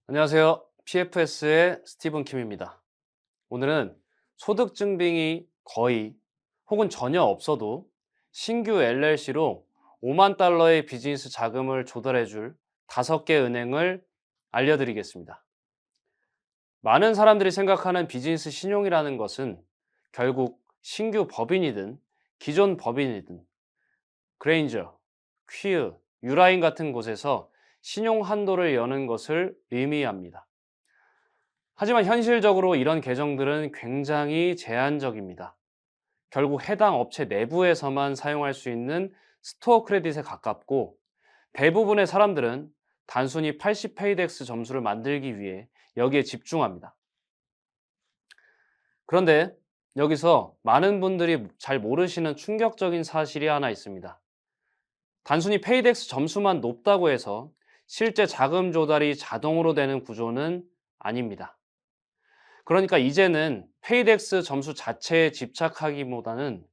안녕하세요. PFS의 스티븐 킴입니다. 오늘은 소득 증빙이 거의 혹은 전혀 없어도 신규 LLC로 5만 달러의 비즈니스 자금을 조달해 줄 5개 은행을 알려드리겠습니다. 많은 사람들이 생각하는 비즈니스 신용이라는 것은 결국 신규 법인이든 기존 법인이든 그레인저, 퀴어, 유라인 같은 곳에서 신용 한도를 여는 것을 의미합니다. 하지만 현실적으로 이런 계정들은 굉장히 제한적입니다. 결국 해당 업체 내부에서만 사용할 수 있는 스토어 크레딧에 가깝고, 대부분의 사람들은 단순히 80 페이덱스 점수를 만들기 위해 여기에 집중합니다. 그런데 여기서 많은 분들이 잘 모르시는 충격적인 사실이 하나 있습니다. 단순히 페이덱스 점수만 높다고 해서 실제 자금 조달이 자동으로 되는 구조는 아닙니다. 그러니까 이제는 페이덱스 점수 자체에 집착하기보다는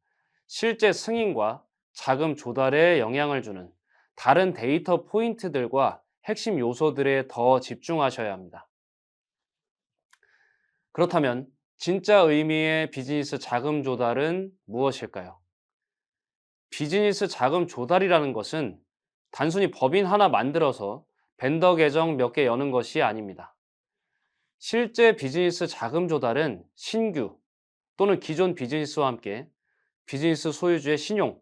실제 승인과 자금 조달에 영향을 주는 다른 데이터 포인트들과 핵심 요소들에 더 집중하셔야 합니다. 그렇다면 진짜 의미의 비즈니스 자금 조달은 무엇일까요? 비즈니스 자금 조달이라는 것은 단순히 법인 하나 만들어서 벤더 계정 몇 개 여는 것이 아닙니다. 실제 비즈니스 자금 조달은 신규 또는 기존 비즈니스와 함께 비즈니스 소유주의 신용,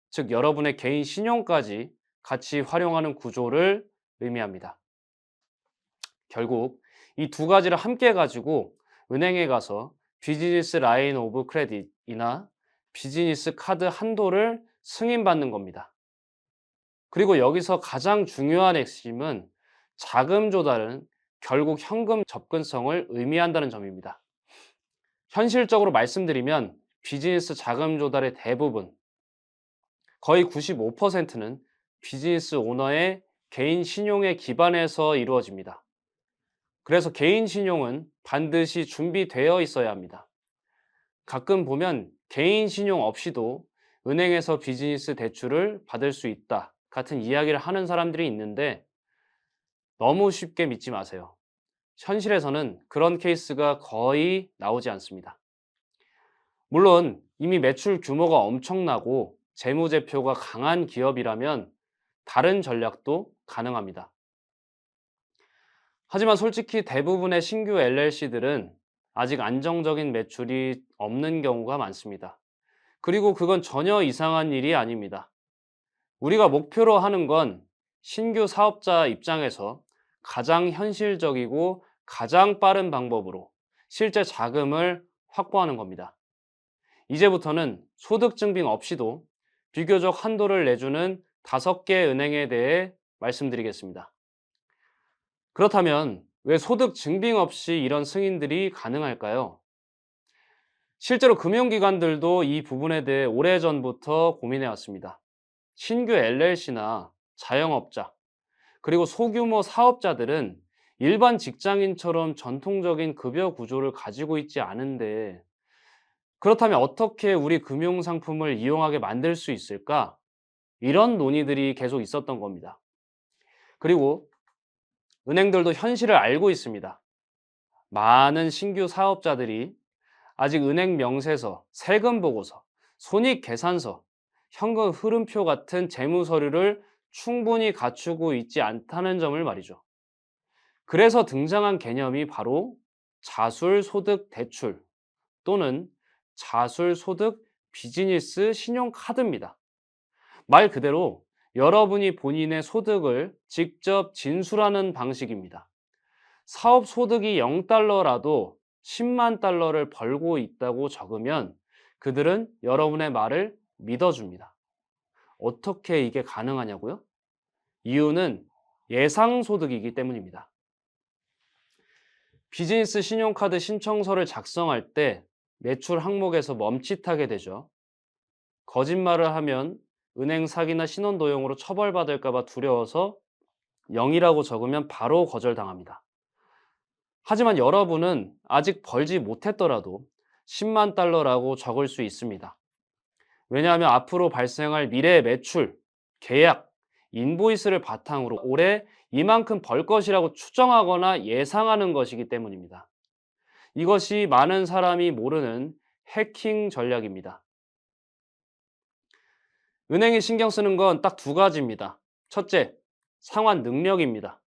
즉 여러분의 개인 신용까지 같이 활용하는 구조를 의미합니다. 결국 이 두 가지를 함께 가지고 은행에 가서 비즈니스 라인 오브 크레딧이나 비즈니스 카드 한도를 승인받는 겁니다. 그리고 여기서 가장 중요한 핵심은 자금 조달은 결국 현금 접근성을 의미한다는 점입니다. 현실적으로 말씀드리면 비즈니스 자금 조달의 대부분, 거의 95%는 비즈니스 오너의 개인 신용에 기반해서 이루어집니다. 그래서 개인 신용은 반드시 준비되어 있어야 합니다. 가끔 보면 개인 신용 없이도 은행에서 비즈니스 대출을 받을 수 있다 같은 이야기를 하는 사람들이 있는데, 너무 쉽게 믿지 마세요. 현실에서는 그런 케이스가 거의 나오지 않습니다. 물론 이미 매출 규모가 엄청나고 재무제표가 강한 기업이라면 다른 전략도 가능합니다. 하지만 솔직히 대부분의 신규 LLC들은 아직 안정적인 매출이 없는 경우가 많습니다. 그리고 그건 전혀 이상한 일이 아닙니다. 우리가 목표로 하는 건 신규 사업자 입장에서 가장 현실적이고 가장 빠른 방법으로 실제 자금을 확보하는 겁니다. 이제부터는 소득 증빙 없이도 비교적 한도를 내주는 5개 은행에 대해 말씀드리겠습니다. 그렇다면 왜 소득 증빙 없이 이런 승인들이 가능할까요? 실제로 금융기관들도 이 부분에 대해 오래전부터 고민해 왔습니다. 신규 LLC나 자영업자, 그리고 소규모 사업자들은 일반 직장인처럼 전통적인 급여 구조를 가지고 있지 않은데, 그렇다면 어떻게 우리 금융상품을 이용하게 만들 수 있을까? 이런 논의들이 계속 있었던 겁니다. 그리고 은행들도 현실을 알고 있습니다. 많은 신규 사업자들이 아직 은행 명세서, 세금 보고서, 손익 계산서, 현금 흐름표 같은 재무 서류를 충분히 갖추고 있지 않다는 점을 말이죠. 그래서 등장한 개념이 바로 자술소득 대출 또는 자술소득 비즈니스 신용카드입니다. 말 그대로 여러분이 본인의 소득을 직접 진술하는 방식입니다. 사업 소득이 0달러라도 10만 달러를 벌고 있다고 적으면 그들은 여러분의 말을 믿어줍니다. 어떻게 이게 가능하냐고요? 이유는 예상 소득이기 때문입니다. 비즈니스 신용카드 신청서를 작성할 때 매출 항목에서 멈칫하게 되죠. 거짓말을 하면 은행 사기나 신원도용으로 처벌받을까봐 두려워서 0이라고 적으면 바로 거절당합니다. 하지만 여러분은 아직 벌지 못했더라도 10만 달러라고 적을 수 있습니다. 왜냐하면 앞으로 발생할 미래의 매출, 계약, 인보이스를 바탕으로 올해 이만큼 벌 것이라고 추정하거나 예상하는 것이기 때문입니다. 이것이 많은 사람이 모르는 해킹 전략입니다. 은행이 신경 쓰는 건 딱 두 가지입니다. 첫째, 상환 능력입니다.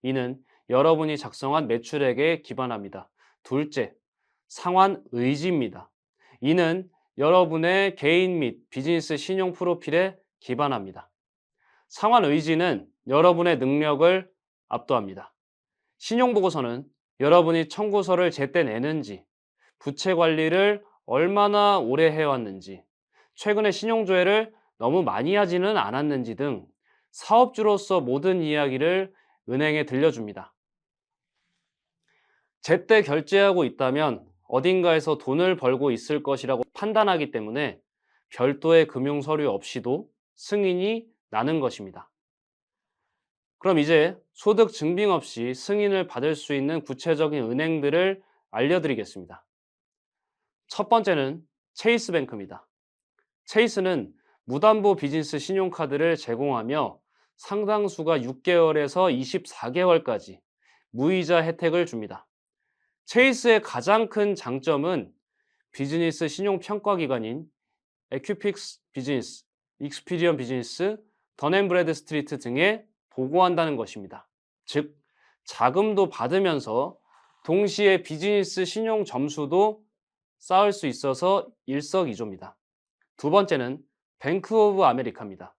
이는 여러분이 작성한 매출액에 기반합니다. 둘째, 상환 의지입니다. 이는 여러분의 개인 및 비즈니스 신용 프로필에 기반합니다. 상환 의지는 여러분의 능력을 압도합니다. 신용보고서는 여러분이 청구서를 제때 내는지, 부채 관리를 얼마나 오래 해왔는지, 최근에 신용조회를 너무 많이 하지는 않았는지 등 사업주로서 모든 이야기를 은행에 들려줍니다. 제때 결제하고 있다면 어딘가에서 돈을 벌고 있을 것이라고 판단하기 때문에 별도의 금융 서류 없이도 승인이 나는 것입니다. 그럼 이제 소득 증빙 없이 승인을 받을 수 있는 구체적인 은행들을 알려드리겠습니다. 첫 번째는 체이스뱅크입니다. 체이스는 무담보 비즈니스 신용카드를 제공하며 상당수가 6개월에서 24개월까지 무이자 혜택을 줍니다. 체이스의 가장 큰 장점은 비즈니스 신용 평가 기관인 에큐픽스 비즈니스, 익스피리언 비즈니스, 던앤브래드 스트리트 등에 보고한다는 것입니다. 즉, 자금도 받으면서 동시에 비즈니스 신용 점수도 쌓을 수 있어서 일석이조입니다. 두 번째는 뱅크 오브 아메리카입니다.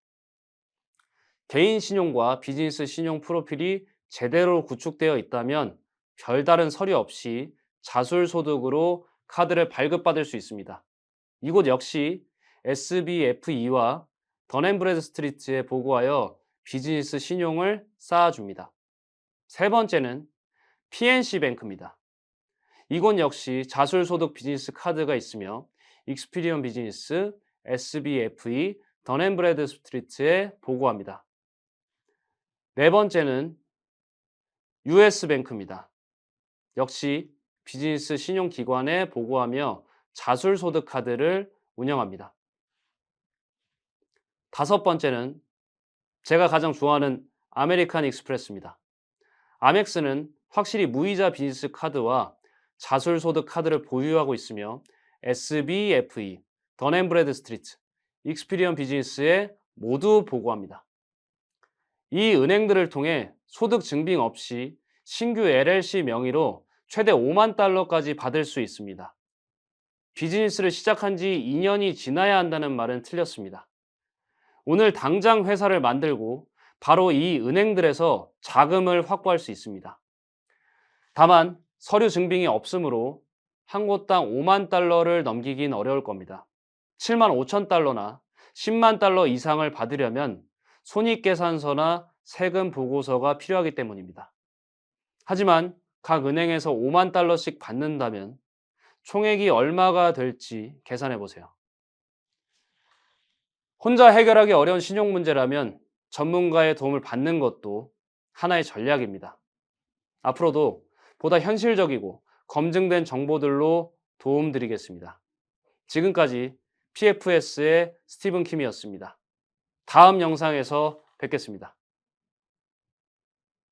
개인 신용과 비즈니스 신용 프로필이 제대로 구축되어 있다면 별다른 서류 없이 자술소득으로 카드를 발급받을 수 있습니다. 이곳 역시 SBFE와 던앤브래드 스트리트에 보고하여 비즈니스 신용을 쌓아줍니다. 세 번째는 PNC 뱅크입니다. 이곳 역시 자술소득 비즈니스 카드가 있으며 익스피리언 비즈니스, SBFE, 던앤브래드 스트리트에 보고합니다. 네 번째는 US뱅크입니다. 역시 비즈니스 신용기관에 보고하며 자술소득 카드를 운영합니다. 다섯 번째는 제가 가장 좋아하는 아메리칸 익스프레스입니다. 아멕스는 확실히 무이자 비즈니스 카드와 자술소득 카드를 보유하고 있으며 SBFE, 던앤브래드 스트리트, 익스피리언 비즈니스에 모두 보고합니다. 이 은행들을 통해 소득 증빙 없이 신규 LLC 명의로 최대 5만 달러까지 받을 수 있습니다. 비즈니스를 시작한 지 2년이 지나야 한다는 말은 틀렸습니다. 오늘 당장 회사를 만들고 바로 이 은행들에서 자금을 확보할 수 있습니다. 다만 서류 증빙이 없으므로 한 곳당 5만 달러를 넘기긴 어려울 겁니다. 7만 5천 달러나 10만 달러 이상을 받으려면 손익계산서나 세금 보고서가 필요하기 때문입니다. 하지만 각 은행에서 5만 달러씩 받는다면 총액이 얼마가 될지 계산해 보세요. 혼자 해결하기 어려운 신용 문제라면 전문가의 도움을 받는 것도 하나의 전략입니다. 앞으로도 보다 현실적이고 검증된 정보들로 도움드리겠습니다. 지금까지 PFS의 스티븐 킴이었습니다. 다음 영상에서 뵙겠습니다.